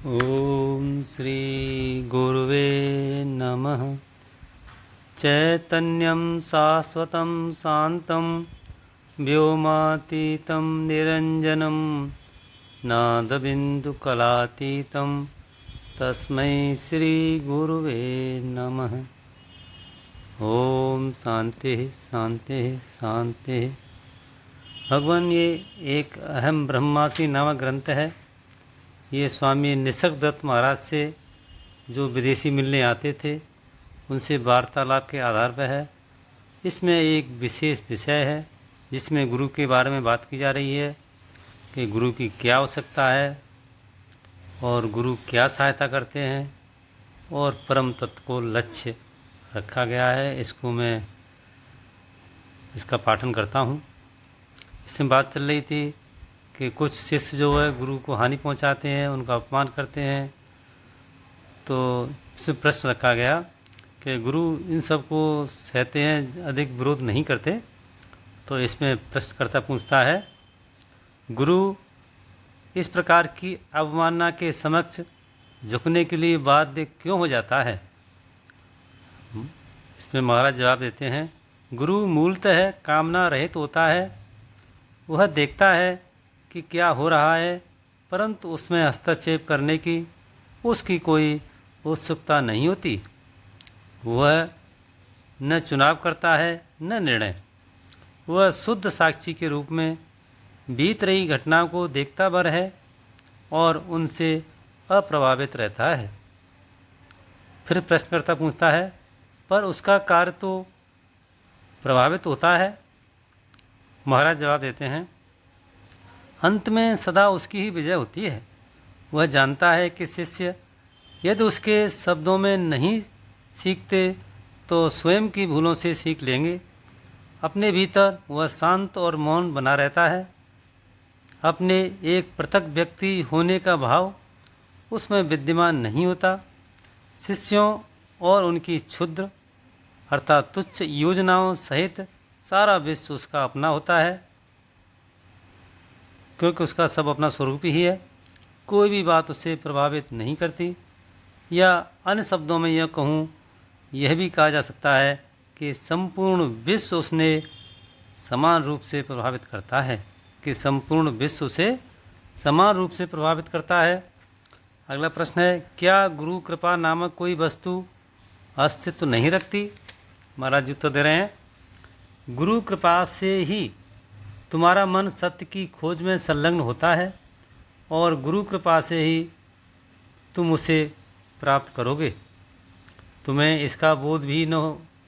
ओम श्री गुरुवे नमः। चैतन्यं शाश्वतं शान्तं व्योमातीतं निरञ्जनं नादबिन्दुकलातीतं तस्मै श्री गुरुवे नमः। ओम शांति शांति शांति। भगवान, ये एक अहम ब्रह्मासी नामक ग्रंथ है। ये स्वामी निसर्गदत्त महाराज से जो विदेशी मिलने आते थे उनसे वार्तालाप के आधार पर है। इसमें एक विशेष विषय है जिसमें गुरु के बारे में बात की जा रही है कि गुरु की क्या आवश्यकता है और गुरु क्या सहायता करते हैं और परम तत्व को लक्ष्य रखा गया है। इसका पाठन करता हूँ। इसमें बात चल रही थी कि कुछ शिष्य जो है गुरु को हानि पहुंचाते हैं, उनका अपमान करते हैं। तो इसमें प्रश्न रखा गया कि गुरु इन सब को सहते हैं, अधिक विरोध नहीं करते। तो इसमें प्रश्नकर्ता पूछता है, गुरु इस प्रकार की अवमानना के समक्ष झुकने के लिए बाध्य क्यों हो जाता है? इसमें महाराज जवाब देते हैं, गुरु मूलतः कामना रहित होता है। वह देखता है कि क्या हो रहा है, परंतु उसमें हस्तक्षेप करने की उसकी कोई उत्सुकता नहीं होती। वह न चुनाव करता है न निर्णय। वह शुद्ध साक्षी के रूप में बीत रही घटनाओं को देखता भर है और उनसे अप्रभावित रहता है। फिर प्रश्नकर्ता पूछता है, पर उसका कार्य तो प्रभावित होता है। महाराज जवाब देते हैं, अंत में सदा उसकी ही विजय होती है। वह जानता है कि शिष्य यदि उसके शब्दों में नहीं सीखते तो स्वयं की भूलों से सीख लेंगे। अपने भीतर वह शांत और मौन बना रहता है। अपने एक पृथक व्यक्ति होने का भाव उसमें विद्यमान नहीं होता। शिष्यों और उनकी क्षुद्र अर्थात तुच्छ योजनाओं सहित सारा विश्व उसका अपना होता है, क्योंकि उसका सब अपना स्वरूप ही है। कोई भी बात उसे प्रभावित नहीं करती। या अन्य शब्दों में यह कहूँ, यह भी कहा जा सकता है कि संपूर्ण विश्व उसने समान रूप से प्रभावित करता है अगला प्रश्न है, क्या गुरु कृपा नामक कोई वस्तु अस्तित्व नहीं रखती? महाराज उत्तर दे रहे हैं, गुरु कृपा से ही तुम्हारा मन सत्य की खोज में संलग्न होता है और गुरु कृपा से ही तुम उसे प्राप्त करोगे। तुम्हें इसका बोध भी न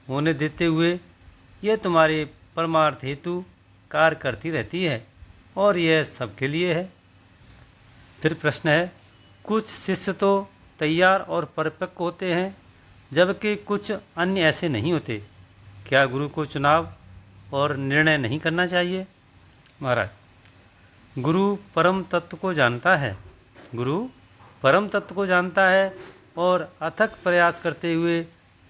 होने देते हुए यह तुम्हारे परमार्थ हेतु कार्य करती रहती है और यह सबके लिए है। फिर प्रश्न है, कुछ शिष्य तो तैयार और परिपक्व होते हैं जबकि कुछ अन्य ऐसे नहीं होते। क्या गुरु को चुनाव और निर्णय नहीं करना चाहिए? महाराज, गुरु परम तत्व को जानता है और अथक प्रयास करते हुए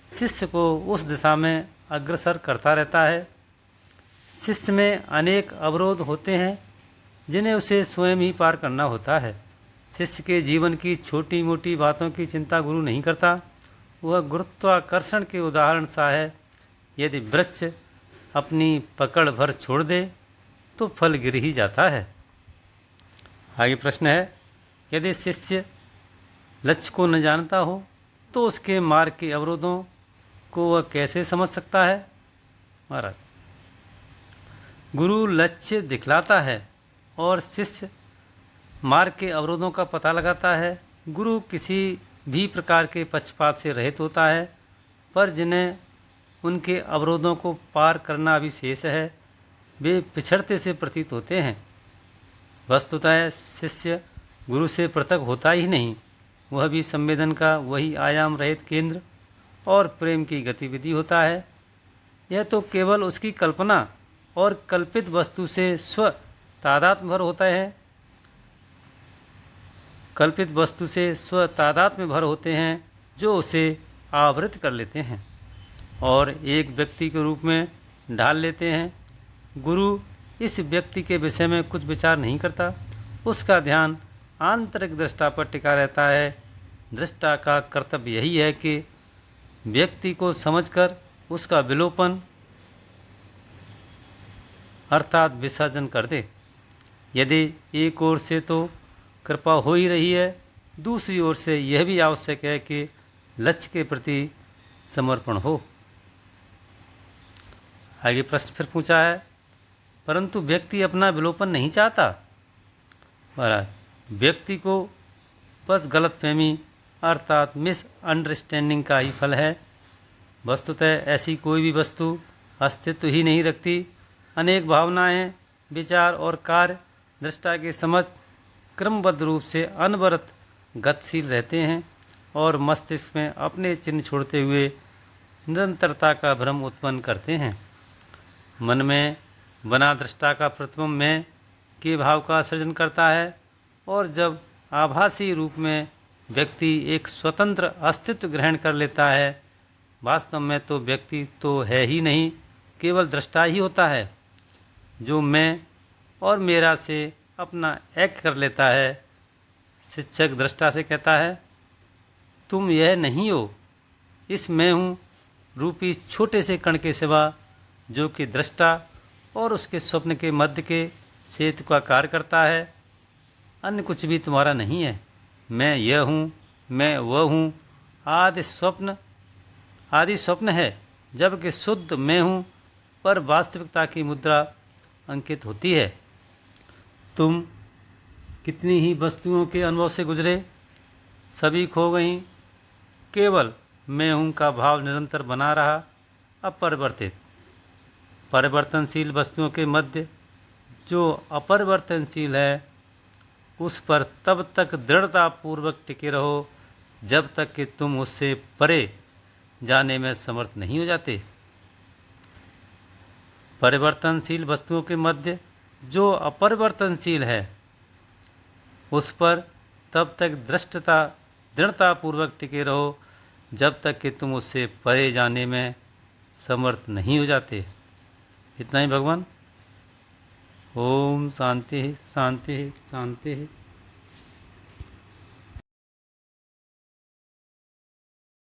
शिष्य को उस दिशा में अग्रसर करता रहता है। शिष्य में अनेक अवरोध होते हैं जिन्हें उसे स्वयं ही पार करना होता है। शिष्य के जीवन की छोटी मोटी बातों की चिंता गुरु नहीं करता। वह गुरुत्वाकर्षण के उदाहरण सा है। यदि वृक्ष अपनी पकड़ भर छोड़ दे तो फल गिर ही जाता है। आगे प्रश्न है, यदि शिष्य लक्ष्य को न जानता हो तो उसके मार्ग के अवरोधों को वह कैसे समझ सकता है? महाराज, गुरु लक्ष्य दिखलाता है और शिष्य मार्ग के अवरोधों का पता लगाता है। गुरु किसी भी प्रकार के पक्षपात से रहित होता है, पर जिन्हें उनके अवरोधों को पार करना अभी शेष है वे पिछड़ते से प्रतीत होते हैं। वस्तुतः शिष्य गुरु से पृथक होता ही नहीं। वह भी संवेदन का वही आयाम रहित केंद्र और प्रेम की गतिविधि होता है। यह तो केवल उसकी कल्पना और कल्पित वस्तु से स्व तादात्म्य भर होते हैं जो उसे आवृत कर लेते हैं और एक व्यक्ति के रूप में ढाल लेते हैं। गुरु इस व्यक्ति के विषय में कुछ विचार नहीं करता। उसका ध्यान आंतरिक दृष्टा पर टिका रहता है। दृष्टा का कर्तव्य यही है कि व्यक्ति को समझकर उसका विलोपन अर्थात विसर्जन कर दे। यदि एक ओर से तो कृपा हो ही रही है, दूसरी ओर से यह भी आवश्यक है कि लक्ष्य के प्रति समर्पण हो। आगे प्रश्न फिर पूछा है, परंतु व्यक्ति अपना विलोपन नहीं चाहता। महाराज, व्यक्ति को बस गलतफहमी अर्थात मिसअंडरस्टैंडिंग का ही फल है। वस्तुतः ऐसी कोई भी वस्तु अस्तित्व ही नहीं रखती। अनेक भावनाएं, विचार और कार्य दृष्टा के समझ क्रमबद्ध रूप से अनवरत गतिशील रहते हैं और मस्तिष्क में अपने चिन्ह छोड़ते हुए निरंतरता का भ्रम उत्पन्न करते हैं। मन में बना दृष्टा का प्रतिबिंब मैं के भाव का सृजन करता है, और जब आभासी रूप में व्यक्ति एक स्वतंत्र अस्तित्व ग्रहण कर लेता है, वास्तव में तो व्यक्ति तो है ही नहीं, केवल दृष्टा ही होता है जो मैं और मेरा से अपना एक कर लेता है। शिक्षक दृष्टा से कहता है, तुम यह नहीं हो, इस मैं हूँ रूपी छोटे से कण के सिवा, जो कि दृष्टा और उसके स्वप्न के मध्य के सेतु का कार्य करता है। अन्य कुछ भी तुम्हारा नहीं है। मैं यह हूँ, मैं वह हूँ, आदि स्वप्न है, जबकि शुद्ध मैं हूँ पर वास्तविकता की मुद्रा अंकित होती है। तुम कितनी ही वस्तुओं के अनुभव से गुजरे, सभी खो गईं, केवल मैं हूँ का भाव निरंतर बना रहा, अपरिवर्तित। परिवर्तनशील वस्तुओं के मध्य जो अपरिवर्तनशील है, उस पर तब तक दृढ़तापूर्वक टिके रहो जब तक कि तुम उससे परे जाने में समर्थ नहीं हो जाते। परिवर्तनशील वस्तुओं के मध्य जो अपरिवर्तनशील है, उस पर तब तक दृढ़तापूर्वक टिके रहो जब तक कि तुम उससे परे जाने में समर्थ नहीं हो जाते। इतना ही भगवान। ओम शांति शांति शांति।